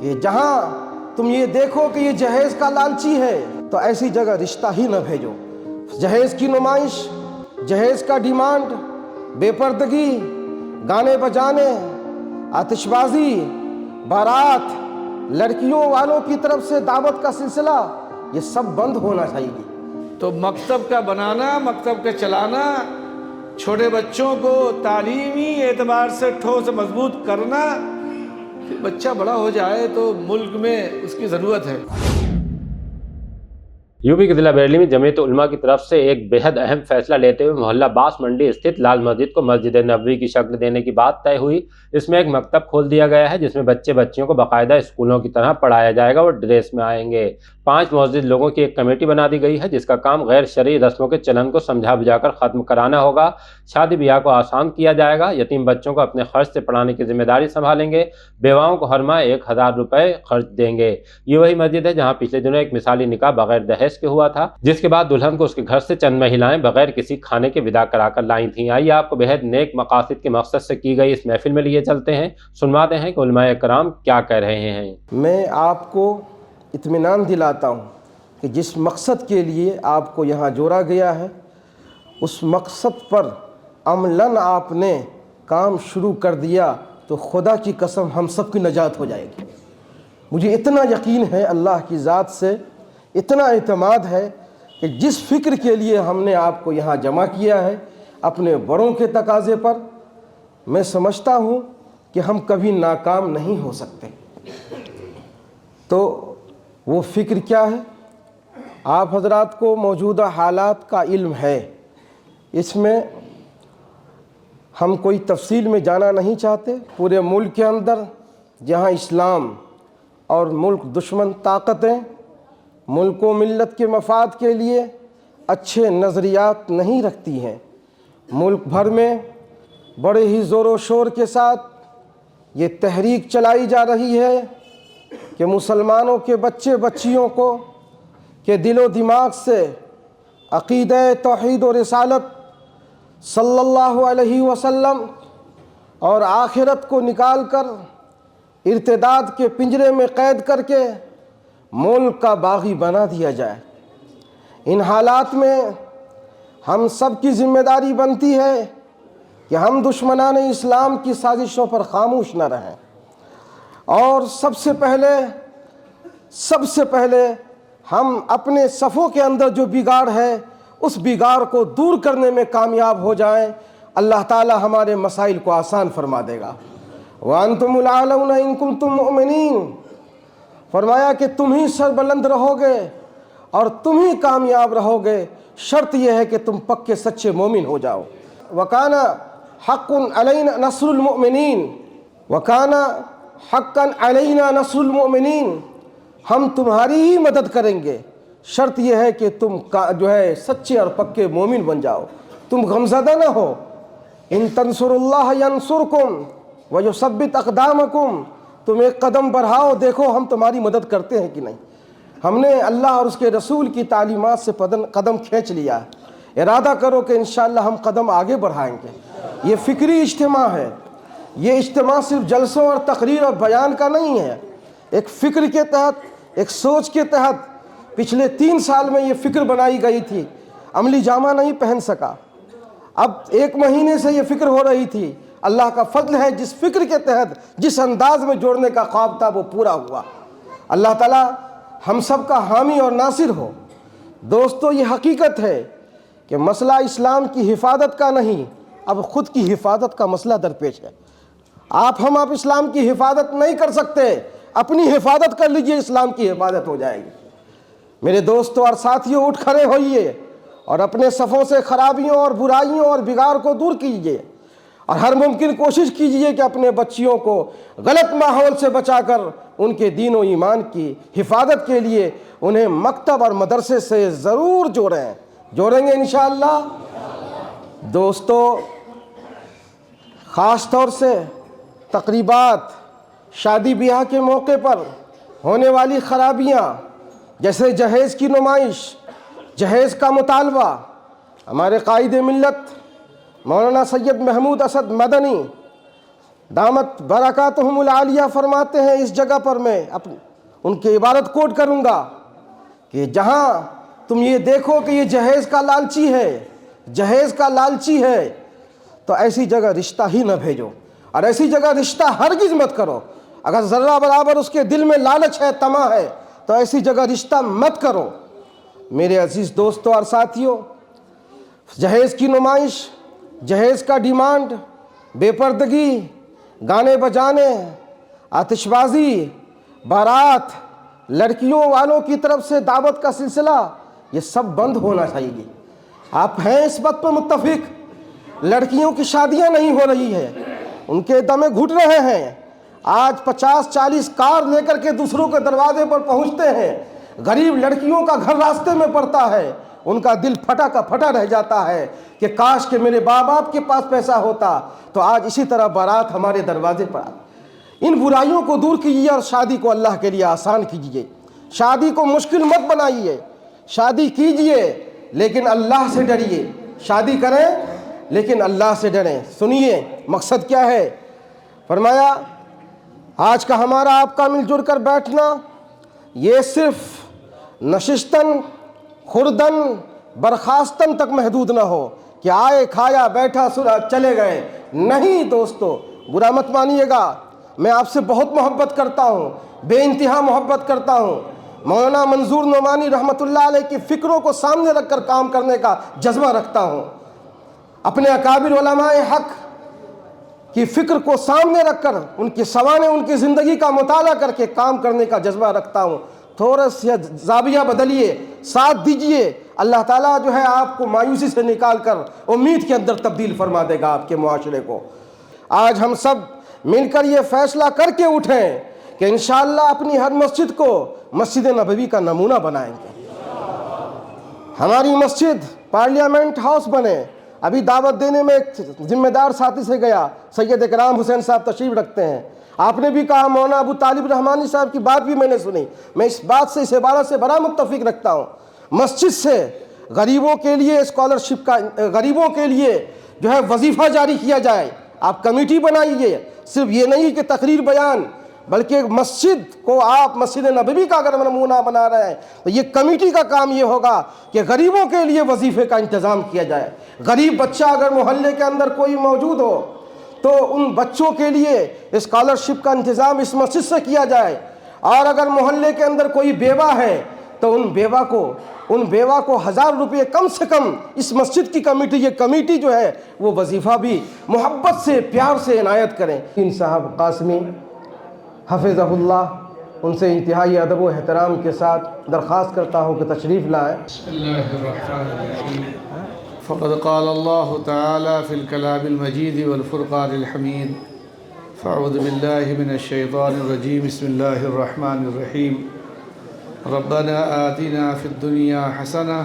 کہ جہاں تم یہ دیکھو کہ یہ جہیز کا لالچی ہے تو ایسی جگہ رشتہ ہی نہ بھیجو۔ جہیز کی نمائش، جہیز کا ڈیمانڈ، بے پردگی، گانے بجانے، آتش بازی، بارات، لڑکیوں والوں کی طرف سے دعوت کا سلسلہ، یہ سب بند ہونا چاہیے۔ تو مکتب کا بنانا، مکتب کا چلانا، چھوٹے بچوں کو تعلیمی اعتبار سے ٹھوس مضبوط کرنا، پھر بچہ بڑا ہو جائے تو ملک میں اس کی ضرورت ہے۔ یوپی کے ضلع بیرلی میں جمعیت علماء کی طرف سے ایک بہت اہم فیصلہ لیتے ہوئے محلہ باس منڈی استھت لال مسجد کو مسجد نبوی کی شکل دینے کی بات طے ہوئی۔ اس میں ایک مکتب کھول دیا گیا ہے جس میں بچیوں کو باقاعدہ اسکولوں کی طرح پڑھایا جائے گا اور ڈریس میں آئیں گے۔ 5 معزز لوگوں کی ایک کمیٹی بنا دی گئی ہے جس کا کام غیر شرعی رسموں کے چلن کو سمجھا بجھا کر ختم کرانا ہوگا۔ شادی بیاہ کو آسان کیا جائے گا۔ یتیم بچوں کو اپنے خرچ سے پڑھانے کی ذمہ داری سنبھالیں گے۔ بیواؤں کو ہر ماہ 1000 روپے خرچ دیں گے۔ یہ وہی مسجد ہے جہاں پچھلے دنوں ایک مثالی نکاح بغیر دہیج کے ہوا تھا، جس کے بعد دلہن کو اس کے گھر سے چند مہیلائیں بغیر کسی کھانے کے ودا کرا کر لائی تھیں۔ آئیے آپ کو بہت نیک مقاصد کے مقصد سے کی گئی اس محفل میں لیے چلتے ہیں، سنواتے ہیں کہ علماء کرام کیا کہہ رہے ہیں۔ میں آپ کو اطمینان دلاتا ہوں کہ جس مقصد کے لیے آپ کو یہاں جوڑا گیا ہے اس مقصد پر عملاً آپ نے کام شروع کر دیا تو خدا کی قسم ہم سب کی نجات ہو جائے گی۔ مجھے اتنا یقین ہے، اللہ کی ذات سے اتنا اعتماد ہے کہ جس فکر کے لیے ہم نے آپ کو یہاں جمع کیا ہے اپنے بڑوں کے تقاضے پر، میں سمجھتا ہوں کہ ہم کبھی ناکام نہیں ہو سکتے۔ تو وہ فکر کیا ہے؟ آپ حضرات کو موجودہ حالات کا علم ہے، اس میں ہم کوئی تفصیل میں جانا نہیں چاہتے۔ پورے ملک کے اندر جہاں اسلام اور ملک دشمن طاقتیں ملک و ملت کے مفاد کے لیے اچھے نظریات نہیں رکھتی ہیں، ملک بھر میں بڑے ہی زور و شور کے ساتھ یہ تحریک چلائی جا رہی ہے کہ مسلمانوں کے بچے بچیوں کو کہ دل و دماغ سے عقیدہ توحید و رسالت صلی اللہ علیہ وسلم اور آخرت کو نکال کر ارتداد کے پنجرے میں قید کر کے ملک کا باغی بنا دیا جائے۔ ان حالات میں ہم سب کی ذمہ داری بنتی ہے کہ ہم دشمنان اسلام کی سازشوں پر خاموش نہ رہیں، اور سب سے پہلے ہم اپنے صفوں کے اندر جو بگاڑ ہے اس بگاڑ کو دور کرنے میں کامیاب ہو جائیں۔ اللہ تعالی ہمارے مسائل کو آسان فرما دے گا۔ وَأَنْتُمُ الْأَعْلَوْنَ إِن كُنتُم مُؤْمِنِينَ، فرمایا کہ تم ہی سربلند رہو گے اور تم ہی کامیاب رہو گے، شرط یہ ہے کہ تم پکے سچے مومن ہو جاؤ۔ وَكَانَ حَقٌّ عَلَيْنَا نَصْرُ الْمُؤْمِنِينَ، وَكَانَ حَقًّا عَلَيْنَا نَصْرُ الْمُؤْمِنِينَ، ہم تمہاری ہی مدد کریں گے، شرط یہ ہے کہ تم سچے اور پکے مومن بن جاؤ، تم غمزدہ نہ ہو۔ ان تنصر اللہ ینصرکم ویثبت اقدامکم، تم ایک قدم بڑھاؤ، دیکھو ہم تمہاری مدد کرتے ہیں کہ نہیں۔ ہم نے اللہ اور اس کے رسول کی تعلیمات سے قدم کھینچ لیا ہے، ارادہ کرو کہ انشاءاللہ ہم قدم آگے بڑھائیں گے۔ یہ فکری اجتماع ہے، یہ اجتماع صرف جلسوں اور تقریر اور بیان کا نہیں ہے، ایک فکر کے تحت، ایک سوچ کے تحت پچھلے 3 سال میں یہ فکر بنائی گئی تھی، عملی جامہ نہیں پہن سکا، اب 1 مہینے سے یہ فکر ہو رہی تھی۔ اللہ کا فضل ہے، جس فکر کے تحت جس انداز میں جوڑنے کا خواب تھا وہ پورا ہوا۔ اللہ تعالی ہم سب کا حامی اور ناصر ہو۔ دوستو، یہ حقیقت ہے کہ مسئلہ اسلام کی حفاظت کا نہیں، اب خود کی حفاظت کا مسئلہ درپیش ہے۔ آپ اسلام کی حفاظت نہیں کر سکتے، اپنی حفاظت کر لیجئے، اسلام کی حفاظت ہو جائے گی۔ میرے دوستو اور ساتھیوں، اٹھ کھڑے ہوئیے اور اپنے صفوں سے خرابیوں اور برائیوں اور بگاڑ کو دور کیجئے، اور ہر ممکن کوشش کیجئے کہ اپنے بچیوں کو غلط ماحول سے بچا کر ان کے دین و ایمان کی حفاظت کے لیے انہیں مکتب اور مدرسے سے ضرور جوڑیں گے انشاءاللہ۔ دوستو، خاص طور سے تقریبات، شادی بیاہ کے موقع پر ہونے والی خرابیاں جیسے جہیز کی نمائش، جہیز کا مطالبہ، ہمارے قائد ملت مولانا سید محمود اسد مدنی دامت برکاتہم العالیہ فرماتے ہیں اس جگہ پر میں ان کی عبارت کوٹ کروں گا کہ جہاں تم یہ دیکھو کہ یہ جہیز کا لالچی ہے، جہیز کا لالچی ہے، تو ایسی جگہ رشتہ ہی نہ بھیجو، اور ایسی جگہ رشتہ ہرگز مت کرو۔ اگر ذرہ برابر اس کے دل میں لالچ ہے، طمع ہے، تو ایسی جگہ رشتہ مت کرو۔ میرے عزیز دوستوں اور ساتھیوں، جہیز کی نمائش، جہیز کا ڈیمانڈ، بے پردگی، گانے بجانے، آتش بازی، بارات، لڑکیوں والوں کی طرف سے دعوت کا سلسلہ، یہ سب بند ہونا چاہیے۔ آپ ہیں اس بات پر متفق؟ لڑکیوں کی شادیاں نہیں ہو رہی ہیں، ان کے دمے گھٹ رہے ہیں۔ آج 50-40 کار لے کر کے دوسروں کے دروازے پر پہنچتے ہیں، غریب لڑکیوں کا گھر راستے میں پڑتا ہے، ان کا دل پھٹا کا پھٹا رہ جاتا ہے کہ کاش کہ میرے باپ باپ کے پاس پیسہ ہوتا تو آج اسی طرح بارات ہمارے دروازے پر آتی۔ ان برائیوں کو دور کیجیے اور شادی کو اللہ کے لیے آسان کیجیے۔ شادی کو مشکل مت بنائیے، شادی کیجیے لیکن اللہ سے ڈریے، شادی کریں لیکن اللہ سے ڈریں۔ سنیے مقصد کیا ہے؟ فرمایا آج کا ہمارا آپ کا مل جل کر بیٹھنا یہ صرف نشستن خوردن برخاستن تک محدود نہ ہو کہ آئے کھایا بیٹھا سنا چلے گئے۔ نہیں دوستو، برا مت مانیے گا، میں آپ سے بہت محبت کرتا ہوں، بے انتہا محبت کرتا ہوں۔ مولانا منظور نعمانی رحمۃ اللہ علیہ کی فکروں کو سامنے رکھ کر کام کرنے کا جذبہ رکھتا ہوں، اپنے اکابر علماء حق کی فکر کو سامنے رکھ کر ان کی سوانح ان کی زندگی کا مطالعہ کر کے کام کرنے کا جذبہ رکھتا ہوں۔ تھوڑا سا زاویہ بدلیے، ساتھ دیجئے، اللہ تعالیٰ جو ہے آپ کو مایوسی سے نکال کر امید کے اندر تبدیل فرما دے گا آپ کے معاشرے کو۔ آج ہم سب مل کر یہ فیصلہ کر کے اٹھیں کہ انشاءاللہ اپنی ہر مسجد کو مسجد نبوی کا نمونہ بنائیں گے۔ ہماری مسجد پارلیمنٹ ہاؤس بنے۔ ابھی دعوت دینے میں ایک ذمہ دار ساتھی سے گیا، سید اکرام حسین صاحب تشریف رکھتے ہیں۔ آپ نے بھی کہا، مولانا ابو طالب رحمانی صاحب کی بات بھی میں نے سنی، میں اس بات سے اس عبارت سے بڑا متفق رکھتا ہوں۔ مسجد سے غریبوں کے لیے اسکالرشپ کا، غریبوں کے لیے جو ہے وظیفہ جاری کیا جائے۔ آپ کمیٹی بنائیے، صرف یہ نہیں کہ تقریر بیان، بلکہ مسجد کو آپ مسجد نبوی کا اگر نمونہ بنا رہے ہیں تو یہ کمیٹی کا کام یہ ہوگا کہ غریبوں کے لیے وظیفے کا انتظام کیا جائے۔ غریب بچہ اگر محلے کے اندر کوئی موجود ہو تو ان بچوں کے لیے اسکالرشپ کا انتظام اس مسجد سے کیا جائے، اور اگر محلے کے اندر کوئی بیوہ ہے تو ان بیوہ کو 1000 روپے کم سے کم اس مسجد کی کمیٹی، یہ کمیٹی جو ہے وہ وظیفہ بھی محبت سے پیار سے عنایت کریں۔ صاحب قاسمی حفظہ اللہ، ان سے انتہائی ادب و احترام کے ساتھ درخواست کرتا ہوں کہ تشریف لائیں۔ بسم اللہ الرحمن الرحیم۔ فقد قال اللہ تعالی فی الکلام المجید والفرقان الحمید، فاعوذ باللہ من الشیطان الرجیم، بسم اللہ الرحمن الرحیم۔ ربنا آتنا فی الدنیا حسنہ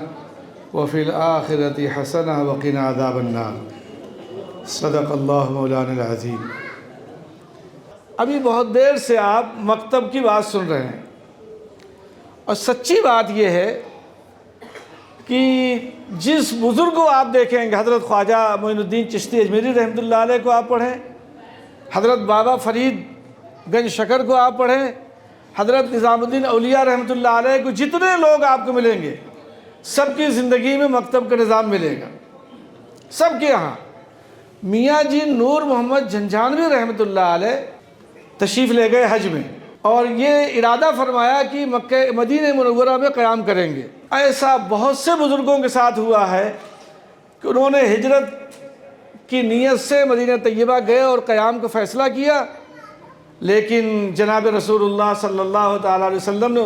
وفی الآخرۃ حسنہ وقنا عذاب النار۔ صدق اللہ مولانا العظیم۔ ابھی بہت دیر سے آپ مکتب کی بات سن رہے ہیں، اور سچی بات یہ ہے کہ جس بزرگ کو آپ دیکھیں گے، حضرت خواجہ معین الدین چشتی اجمیری رحمۃ اللہ علیہ کو آپ پڑھیں، حضرت بابا فرید گنج شکر کو آپ پڑھیں، حضرت نظام الدین اولیاء رحمۃ اللہ علیہ کو، جتنے لوگ آپ کو ملیں گے سب کی زندگی میں مکتب کا نظام ملے گا، سب کے یہاں۔ میاں جی نور محمد جھنجھانوی رحمۃ اللہ علیہ تشریف لے گئے حج میں، اور یہ ارادہ فرمایا کہ مکہ مدینہ منورہ میں قیام کریں گے۔ ایسا بہت سے بزرگوں کے ساتھ ہوا ہے کہ انہوں نے ہجرت کی نیت سے مدینہ طیبہ گئے اور قیام کا فیصلہ کیا، لیکن جناب رسول اللہ صلی اللہ تعالیٰ علیہ وسلم نے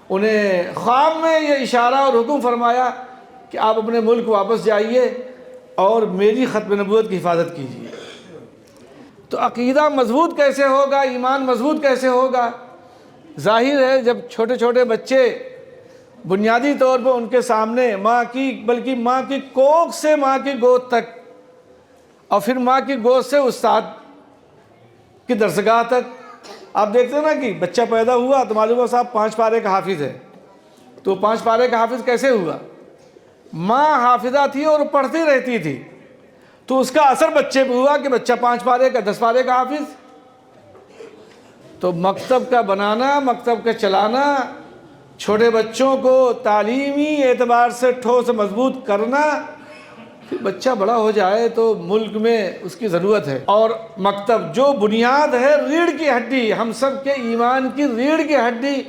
انہیں خواب میں یہ اشارہ اور حکم فرمایا کہ آپ اپنے ملک واپس جائیے اور میری ختم نبوت کی حفاظت کیجیے۔ تو عقیدہ مضبوط کیسے ہوگا، ایمان مضبوط کیسے ہوگا؟ ظاہر ہے جب چھوٹے چھوٹے بچے بنیادی طور پر ان کے سامنے بلکہ ماں کی کوکھ سے ماں کی گود تک، اور پھر ماں کی گود سے استاد کی درسگاہ تک، آپ دیکھتے ہیں نا کہ بچہ پیدا ہوا تو معلوم ہے صاحب 5 پارے کا حافظ ہے، تو 5 پارے کا حافظ کیسے ہوا؟ ماں حافظہ تھی اور پڑھتی رہتی تھی، تو اس کا اثر بچے پہ ہوا کہ بچہ 5 پارے کا 10 پارے کا حافظ۔ تو مکتب کا بنانا، مکتب کا چلانا، چھوٹے بچوں کو تعلیمی اعتبار سے ٹھوس مضبوط کرنا، پھر بچہ بڑا ہو جائے تو ملک میں اس کی ضرورت ہے۔ اور مکتب جو بنیاد ہے، ریڑھ کی ہڈی، ہم سب کے ایمان کی ریڑھ کی ہڈی،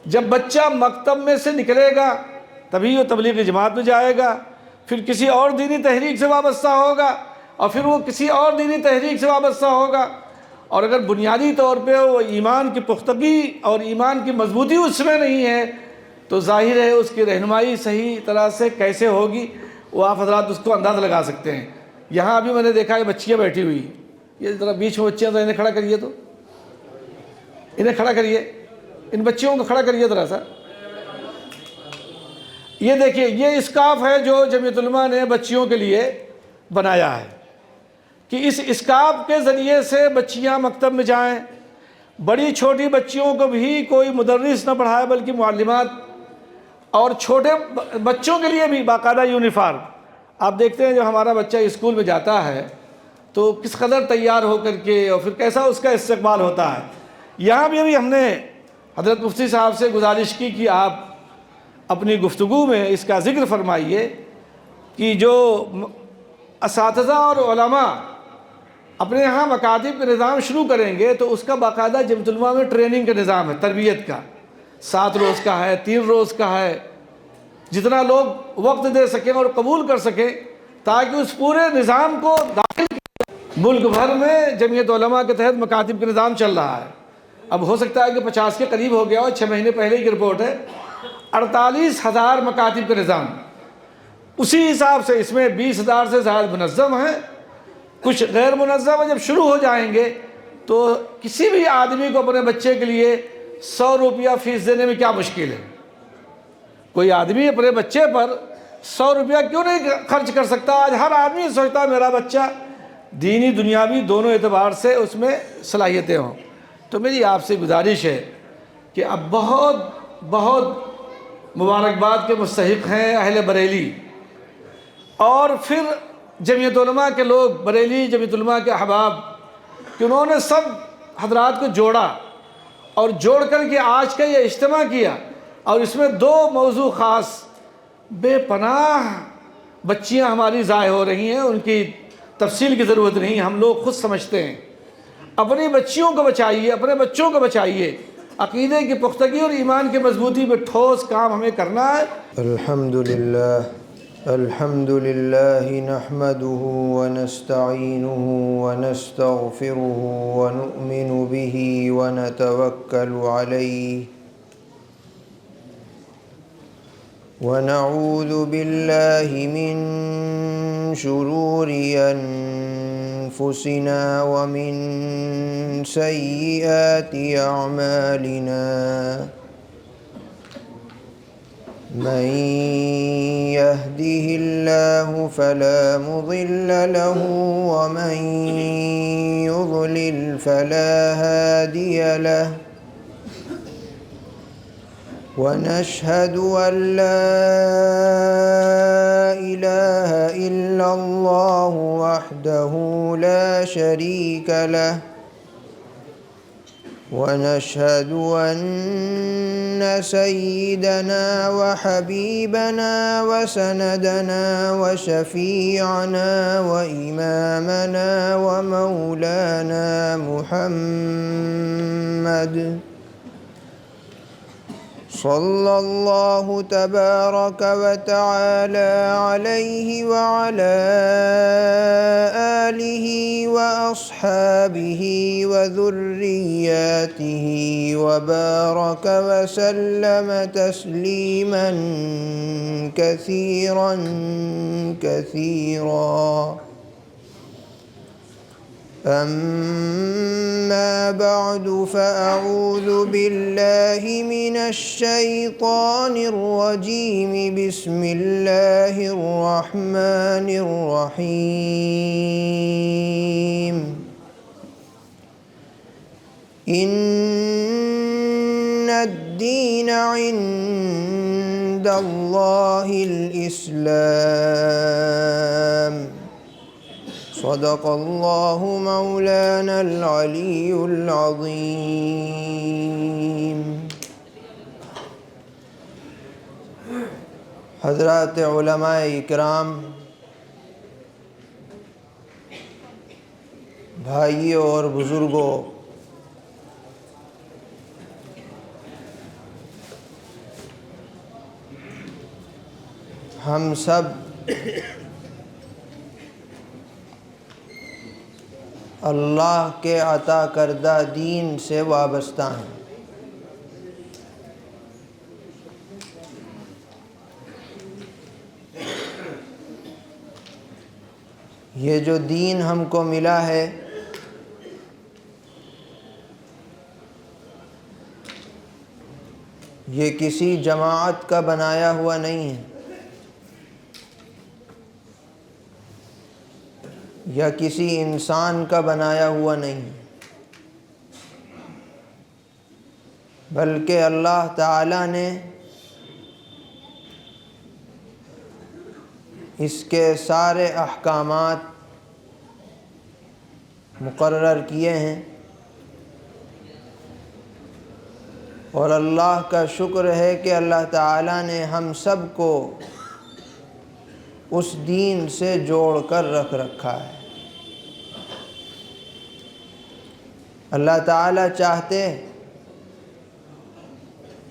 جب بچہ مکتب میں سے نکلے گا تبھی وہ تبلیغی جماعت میں جائے گا، پھر کسی اور دینی تحریک سے وابستہ ہوگا، اور پھر وہ کسی اور دینی تحریک سے وابستہ ہوگا۔ اور اگر بنیادی طور پہ وہ ایمان کی پختگی اور ایمان کی مضبوطی اس میں نہیں ہے تو ظاہر ہے اس کی رہنمائی صحیح طرح سے کیسے ہوگی، وہ آپ حضرات اس کو اندازہ لگا سکتے ہیں۔ یہاں ابھی میں نے دیکھا ہے بچیاں بیٹھی ہوئی، یہ ذرا بیچ میں بچیاں، تو انہیں کھڑا کریے، تو انہیں کھڑا کریے، ان بچیوں کو کھڑا کریے ذرا سا۔ یہ دیکھیے، یہ اسکارف ہے جو جمعیت علماء نے بچیوں کے لیے بنایا ہے کہ اس اسکارف کے ذریعے سے بچیاں مکتب میں جائیں۔ بڑی چھوٹی بچیوں کو بھی کوئی مدرس نہ پڑھائے بلکہ معلمات، اور چھوٹے بچوں کے لیے بھی باقاعدہ یونیفارم۔ آپ دیکھتے ہیں جب ہمارا بچہ اسکول میں جاتا ہے تو کس قدر تیار ہو کر کے، اور پھر کیسا اس کا استقبال ہوتا ہے۔ یہاں بھی ابھی ہم نے حضرت مفتی صاحب سے گزارش کی کہ آپ اپنی گفتگو میں اس کا ذکر فرمائیے کہ جو اساتذہ اور علماء اپنے یہاں مکاتب کا نظام شروع کریں گے تو اس کا باقاعدہ جمعیت علماء میں ٹریننگ کا نظام ہے، تربیت کا، 7 روز کا ہے، 3 روز کا ہے، جتنا لوگ وقت دے سکیں اور قبول کر سکیں تاکہ اس پورے نظام کو داخل کیا۔ ملک بھر میں جمعیت علماء کے تحت مکاتب کا نظام چل رہا ہے، اب ہو سکتا ہے کہ 50 کے قریب ہو گیا ہو، 6 مہینے پہلے کی رپورٹ ہے، 48,000 مکاتب کا نظام۔ اسی حساب سے اس میں 20,000 سے زائد منظم ہیں، کچھ غیر منظم ہیں۔ جب شروع ہو جائیں گے تو کسی بھی آدمی کو اپنے بچے کے لیے 100 روپیہ فیس دینے میں کیا مشکل ہے؟ کوئی آدمی اپنے بچے پر 100 روپیہ کیوں نہیں خرچ کر سکتا؟ آج ہر آدمی سوچتا ہے میرا بچہ دینی دنیاوی دونوں اعتبار سے اس میں صلاحیتیں ہوں۔ تو میری آپ سے گزارش ہے کہ اب بہت بہت مبارکباد کے مستحق ہیں اہل بریلی، اور پھر جمعیت علماء کے لوگ، بریلی جمعیت علماء کے احباب، کہ انہوں نے سب حضرات کو جوڑا اور جوڑ کر کے آج کا یہ اجتماع کیا، اور اس میں 2 موضوع خاص۔ بے پناہ بچیاں ہماری ضائع ہو رہی ہیں، ان کی تفصیل کی ضرورت نہیں، ہم لوگ خود سمجھتے ہیں۔ اپنی بچیوں کو بچائیے، اپنے بچوں کو بچائیے، عقیدے کی پختگی اور ایمان کی مضبوطی پہ ٹھوس کام ہمیں کرنا ہے۔ الحمد لله نحمده ونستعينه ونستغفره ونؤمن به ونتوكل عليه ونعوذ بالله من شرور أنفسنا ومن سيئات أعمالنا، من يهده الله فلا مضل له ومن يضلل فلا هادي له، ونشهد أن لا إله إلا الله وحده لا شريك له، ونشهد أن سيدنا وحبيبنا وسندنا وشفيعنا وإمامنا ومولانا محمد صلى الله تبارك وتعالى عليه وعلى آله وأصحابه وذرياته وبارك وسلم تسليما كثيرا كثيرا. أما بعد فأعوذ بالله من الشيطان الرجيم. بسم الله الرحمن الرحيم. إن الدين عند الله الإسلام. صدق اللہ مولانا العلی العظیم۔ حضرات علماء اکرام، بھائیوں اور بزرگوں، ہم سب اللہ کے عطا کردہ دین سے وابستہ ہیں۔ یہ جو دین ہم کو ملا ہے، یہ کسی جماعت کا بنایا ہوا نہیں ہے، یا کسی انسان کا بنایا ہوا نہیں ہے، بلکہ اللہ تعالیٰ نے اس کے سارے احکامات مقرر کیے ہیں، اور اللہ کا شکر ہے کہ اللہ تعالیٰ نے ہم سب کو اس دین سے جوڑ کر رکھ رکھا ہے۔ اللہ تعالیٰ چاہتے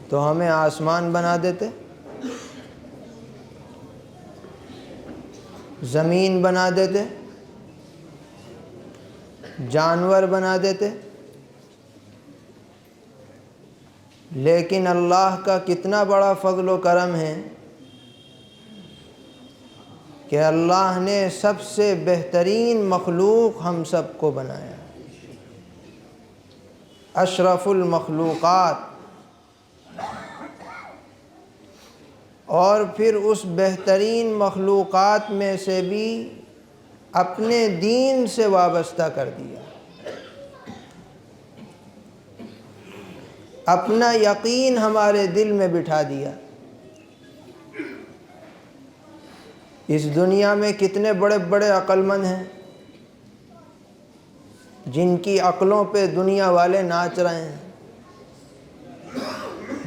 تو ہمیں آسمان بنا دیتے، زمین بنا دیتے، جانور بنا دیتے، لیکن اللہ کا کتنا بڑا فضل و کرم ہے کہ اللہ نے سب سے بہترین مخلوق ہم سب کو بنایا، اشرف المخلوقات، اور پھر اس بہترین مخلوقات میں سے بھی اپنے دین سے وابستہ کر دیا، اپنا یقین ہمارے دل میں بٹھا دیا۔ اس دنیا میں کتنے بڑے بڑے عقل مند ہیں جن کی عقلوں پہ دنیا والے ناچ رہے ہیں،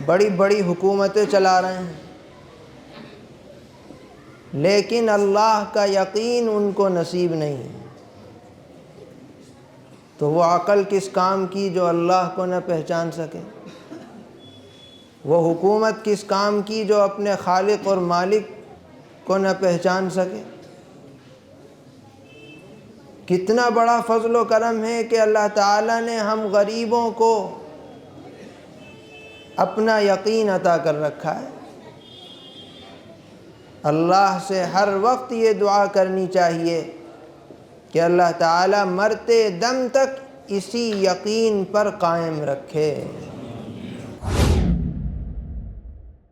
بڑی بڑی حکومتیں چلا رہے ہیں، لیکن اللہ کا یقین ان کو نصیب نہیں ہے۔ تو وہ عقل کس کام کی جو اللہ کو نہ پہچان سکے؟ وہ حکومت کس کام کی جو اپنے خالق اور مالک کو نہ پہچان سکے؟ کتنا بڑا فضل و کرم ہے کہ اللہ تعالیٰ نے ہم غریبوں کو اپنا یقین عطا کر رکھا ہے۔ اللہ سے ہر وقت یہ دعا کرنی چاہیے کہ اللہ تعالیٰ مرتے دم تک اسی یقین پر قائم رکھے۔